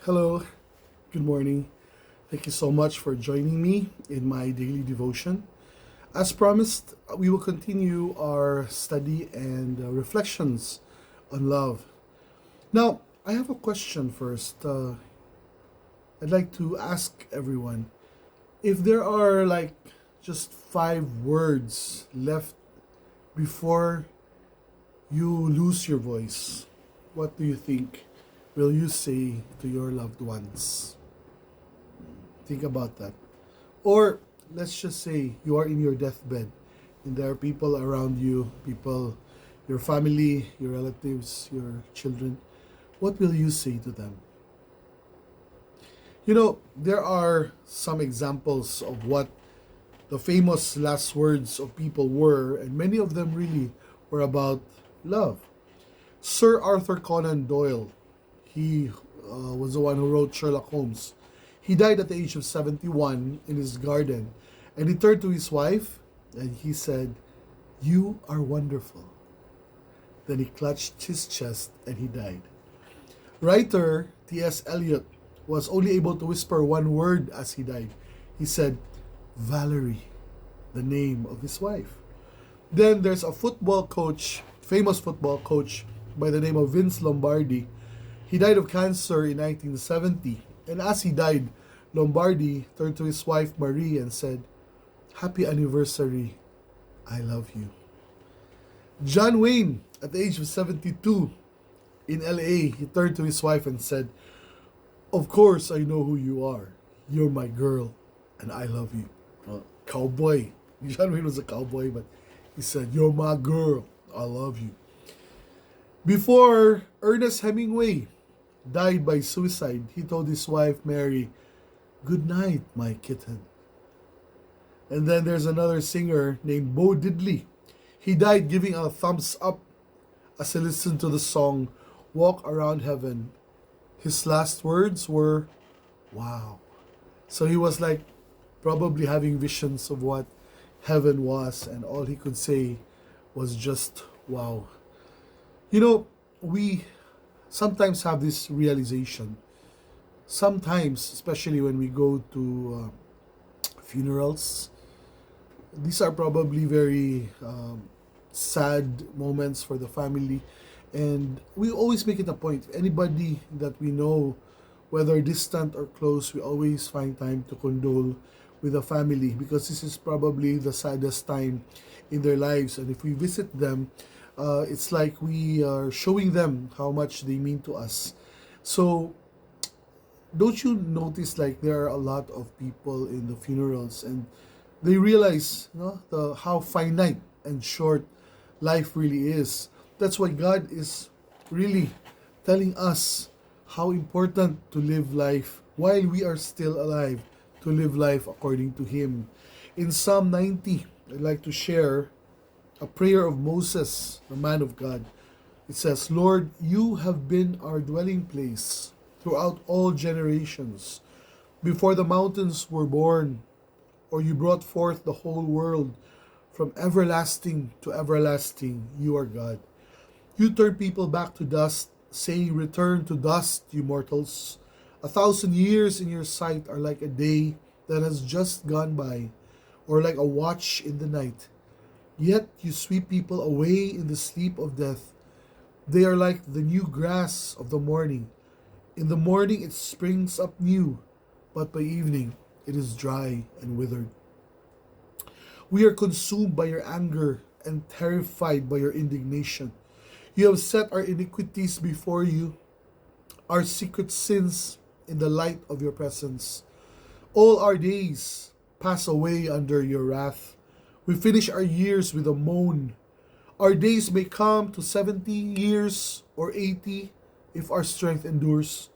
Hello, good morning. Thank you so much for joining me in my daily devotion. As promised, we will continue our study and reflections on love. Now, I have a question first. I'd like to ask everyone if there are like just 5 words left before you lose your voice, what do you think will you say to your loved ones? Think about that. Or let's just say you are in your deathbed and there are people around you, people, your family, your relatives, your children. What will you say to them? There are some examples of what the famous last words of people were, and many of them really were about love. Sir Arthur Conan Doyle, he was the one who wrote Sherlock Holmes. He died at the age of 71 in his garden, and he turned to his wife and he said, "You are wonderful." Then he clutched his chest and he died. Writer T.S. Eliot was only able to whisper one word as he died. He said, "Valerie," the name of his wife. Then there's a football coach, famous football coach by the name of Vince Lombardi. He died of cancer in 1970. And as he died, Lombardi turned to his wife Marie and said, "Happy anniversary. I love you." John Wayne, at the age of 72, in LA, he turned to his wife and said, "Of course I know who you are. You're my girl, and I love you." Cowboy. John Wayne was a cowboy, but he said, "You're my girl. I love you." Before Ernest Hemingway died by suicide, he told his wife Mary, "Good night, my kitten." And then there's another singer named Bo Diddley. He died giving a thumbs up as he listened to the song Walk Around Heaven. His last words were, "Wow." So he was like probably having visions of what heaven was, and all he could say was just, "Wow." You know, we sometimes have this realization. Sometimes, especially when we go to funerals, these are probably very sad moments for the family. And we always make it a point. Anybody that we know, whether distant or close, we always find time to condole with the family because this is probably the saddest time in their lives. And if we visit them, it's like we are showing them how much they mean to us. So, don't you notice like there are a lot of people in the funerals and they realize, how finite and short life really is. That's why God is really telling us how important to live life while we are still alive, to live life according to Him. In Psalm 90, I'd like to share a prayer of Moses, the man of God. It says, "Lord, you have been our dwelling place throughout all generations. Before the mountains were born, or you brought forth the whole world, from everlasting to everlasting, you are God. You turn people back to dust, saying, 'Return to dust, you mortals.' 1,000 years in your sight are like a day that has just gone by, or like a watch in the night. Yet you sweep people away in the sleep of death. They are like the new grass of the morning. In the morning it springs up new, but by evening it is dry and withered. We are consumed by your anger and terrified by your indignation. You have set our iniquities before you, our secret sins in the light of your presence. All our days pass away under your wrath. We finish our years with a moan. Our days may come to 70 years or 80 if our strength endures.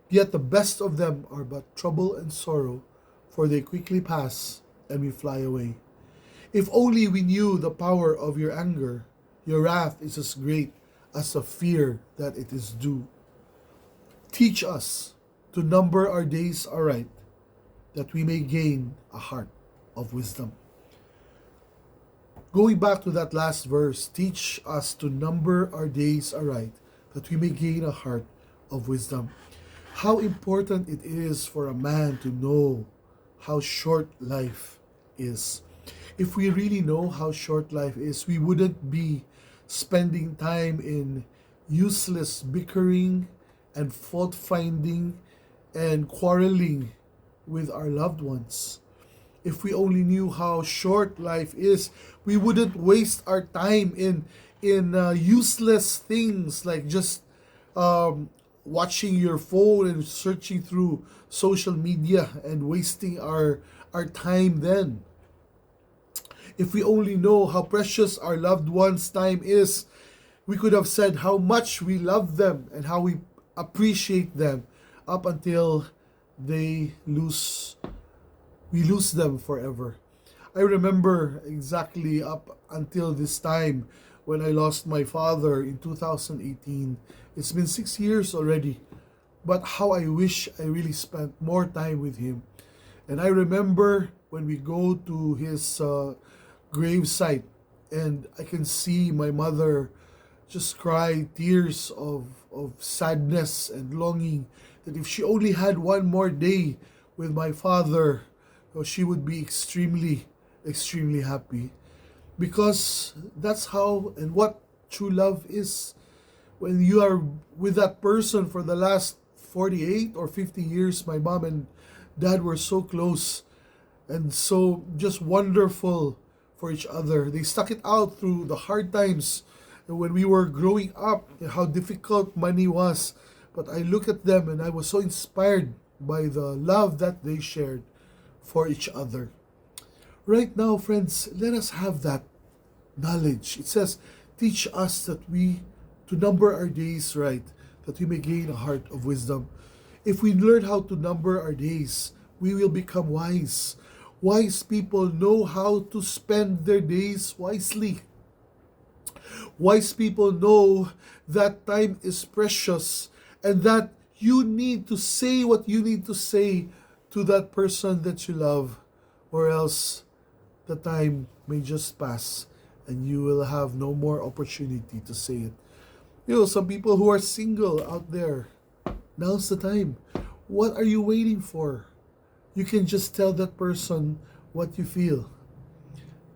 Yet the best of them are but trouble and sorrow, for they quickly pass and we fly away. If only we knew the power of your anger, your wrath is as great as the fear that it is due. Teach us to number our days aright, that we may gain a heart of wisdom." Going back to that last verse, teach us to number our days aright, that we may gain a heart of wisdom. how important it is for a man to know how short life is. If we really know how short life is, we wouldn't be spending time in useless bickering and fault finding and quarreling with our loved ones. If we only knew how short life is, we wouldn't waste our time in useless things like just um, watching your phone and searching through social media and wasting our time then. If we only know how precious our loved ones' time is, we could have said how much we love them and how we appreciate them up until they lose we lose them forever. I remember exactly up until this time when I lost my father in 2018. It's been 6 years already, but how I wish I really spent more time with him. And I remember when we go to his grave site, and I can see my mother just cry tears of sadness and longing that if she only had one more day with my father, she would be extremely, extremely happy. Because that's how and what true love is. When you are with that person for the last 48 or 50 years, my mom and dad were so close and so just wonderful for each other. They stuck it out through the hard times when we were growing up, and how difficult money was. But I look at them and I was so inspired by the love that they shared for each other. Right now, friends, let us have that knowledge. It says, teach us that we to number our days right, that we may gain a heart of wisdom. If we learn how to number our days, we will become wise. Wise people know how to spend their days wisely. Wise people know that time is precious and that you need to say what you need to say to that person that you love, or else the time may just pass and you will have no more opportunity to say it. Some people who are single out there, now's the time. What are you waiting for? You can just tell that person what you feel.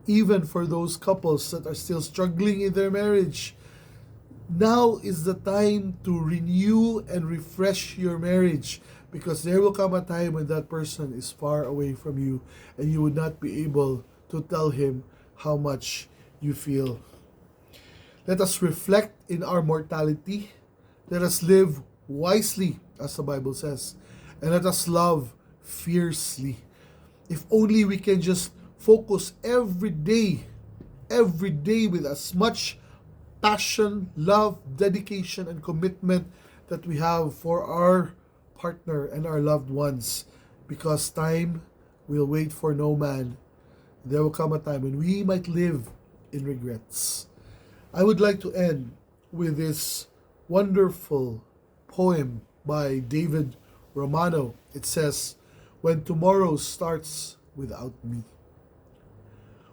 Even for those couples that are still struggling in their marriage, now is the time to renew and refresh your marriage, because there will come a time when that person is far away from you and you would not be able to tell him how much you feel. Let us reflect in our mortality. Let us live wisely, as the Bible says, and let us love fiercely. If only we can just focus every day with as much passion, love, dedication, and commitment that we have for our partner and our loved ones, because time will wait for no man. There will come a time when we might live in regrets. I would like to end with this wonderful poem by David Romano. It says, "When tomorrow starts without me."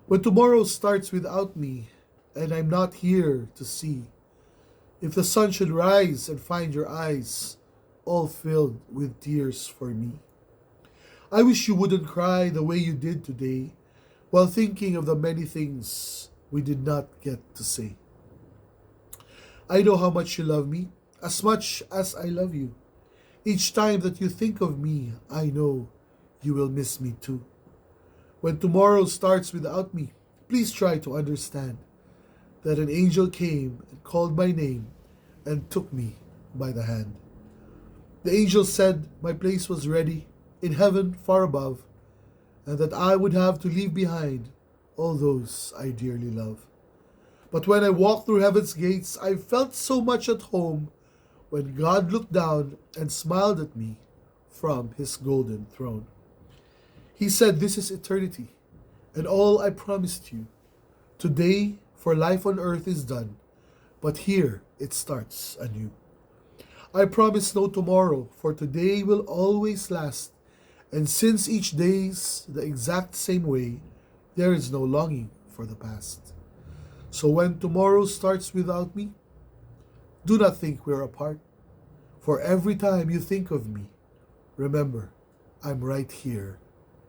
When tomorrow starts without me, and I'm not here to see, if the sun should rise and find your eyes all filled with tears for me, I wish you wouldn't cry the way you did today while thinking of the many things we did not get to say. I know how much you love me, as much as I love you. Each time that you think of me, I know you will miss me too. When tomorrow starts without me, please try to understand that an angel came and called my name and took me by the hand. The angel said my place was ready in heaven far above, and that I would have to leave behind all those I dearly love. But when I walked through heaven's gates, I felt so much at home when God looked down and smiled at me from his golden throne. He said, "This is eternity, and all I promised you. Today, for life on earth is done, but here it starts anew. I promise no tomorrow, for today will always last, and since each day's the exact same way, there is no longing for the past. So when tomorrow starts without me, do not think we're apart, For every time you think of me, remember, I'm right here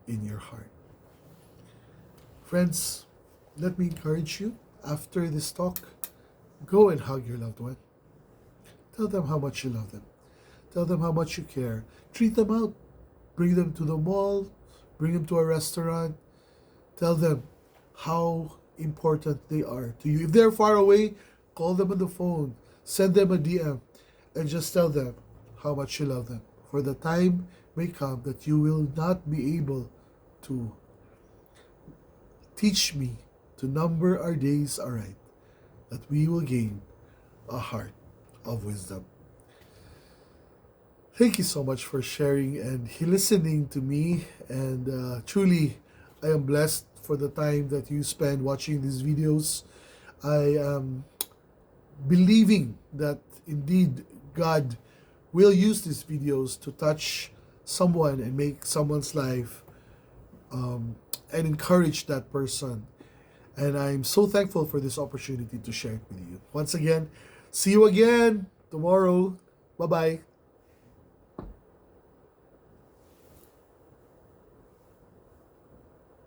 in your heart. Friends, let me encourage you after this talk, go and hug your loved one. Tell them how much you love them. Tell them how much you care. Treat them out. Bring them to the mall. Bring them to a restaurant. Tell them how important they are to you. If they're far away, call them on the phone. Send them a DM. And just tell them how much you love them. For the time may come that you will not be able to teach me to number our days aright, that we will gain a heart of wisdom. Thank you so much for sharing and listening to me. And truly, I am blessed for the time that you spend watching these videos. I am believing that indeed God will use these videos to touch someone and make someone's life and encourage that person. And I'm so thankful for this opportunity to share it with you. Once again, see you again tomorrow. Bye bye.